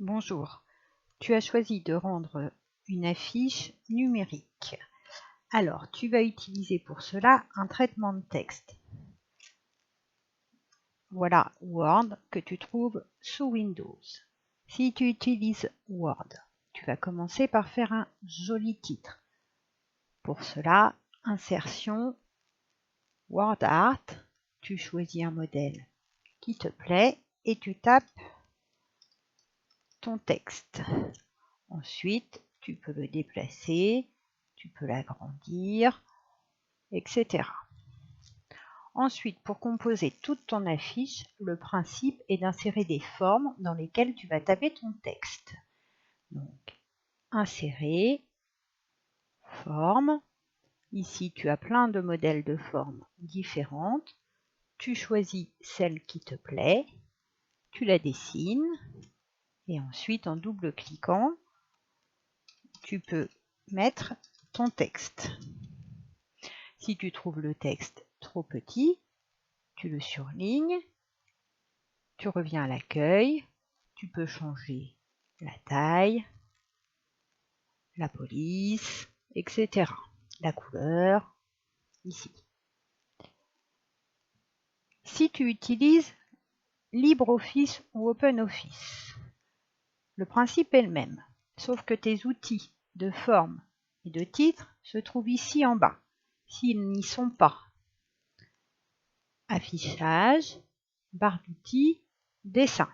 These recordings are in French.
Bonjour, tu as choisi de rendre une affiche numérique. Alors, tu vas utiliser pour cela un traitement de texte. Voilà Word que tu trouves sous Windows. Si tu utilises Word, tu vas commencer par faire un joli titre. Pour cela, insertion, Word Art, tu choisis un modèle qui te plaît et tu tapes ton texte. Ensuite, tu peux le déplacer, tu peux l'agrandir, etc. Ensuite, pour composer toute ton affiche, le principe est d'insérer des formes dans lesquelles tu vas taper ton texte. Donc, insérer, forme. Ici, tu as plein de modèles de formes différentes. Tu choisis celle qui te plaît, tu la dessines et ensuite, en double-cliquant, tu peux mettre ton texte. Si tu trouves le texte trop petit, tu le surlignes, tu reviens à l'accueil, tu peux changer la taille, la police, etc. La couleur, ici. Si tu utilises LibreOffice ou OpenOffice, le principe est le même, sauf que tes outils de forme et de titre se trouvent ici en bas, s'ils n'y sont pas. Affichage, barre d'outils, dessin.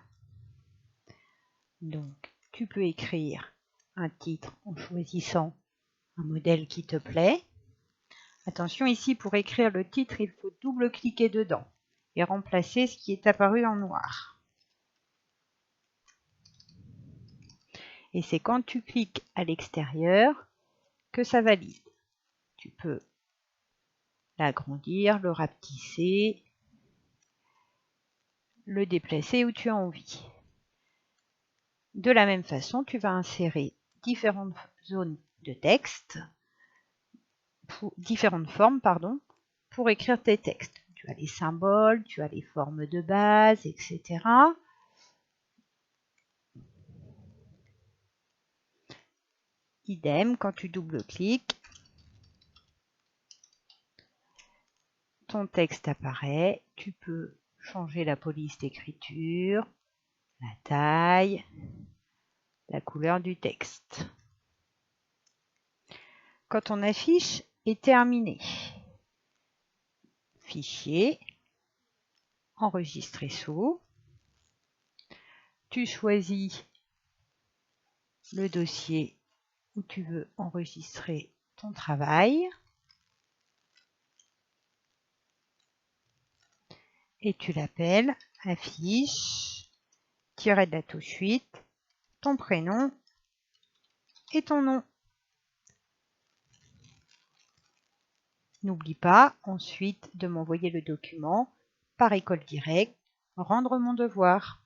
Donc, tu peux écrire un titre en choisissant un modèle qui te plaît. Attention, ici, pour écrire le titre, il faut double-cliquer dedans et remplacer ce qui est apparu en noir. Et c'est quand tu cliques à l'extérieur que ça valide. Tu peux l'agrandir, le rapetisser, le déplacer où tu as envie. De la même façon, tu vas insérer différentes zones de texte, différentes formes, pour écrire tes textes. Tu as les symboles, tu as les formes de base, etc. Idem, quand tu double-cliques, ton texte apparaît. Tu peux changer la police d'écriture, la taille, la couleur du texte. Quand ton affiche est terminée, fichier, enregistrer sous, tu choisis le dossier où tu veux enregistrer ton travail et tu l'appelles affiche, tiret de la touche suite, ton prénom et ton nom. N'oublie pas ensuite de m'envoyer le document par école directe, rendre mon devoir.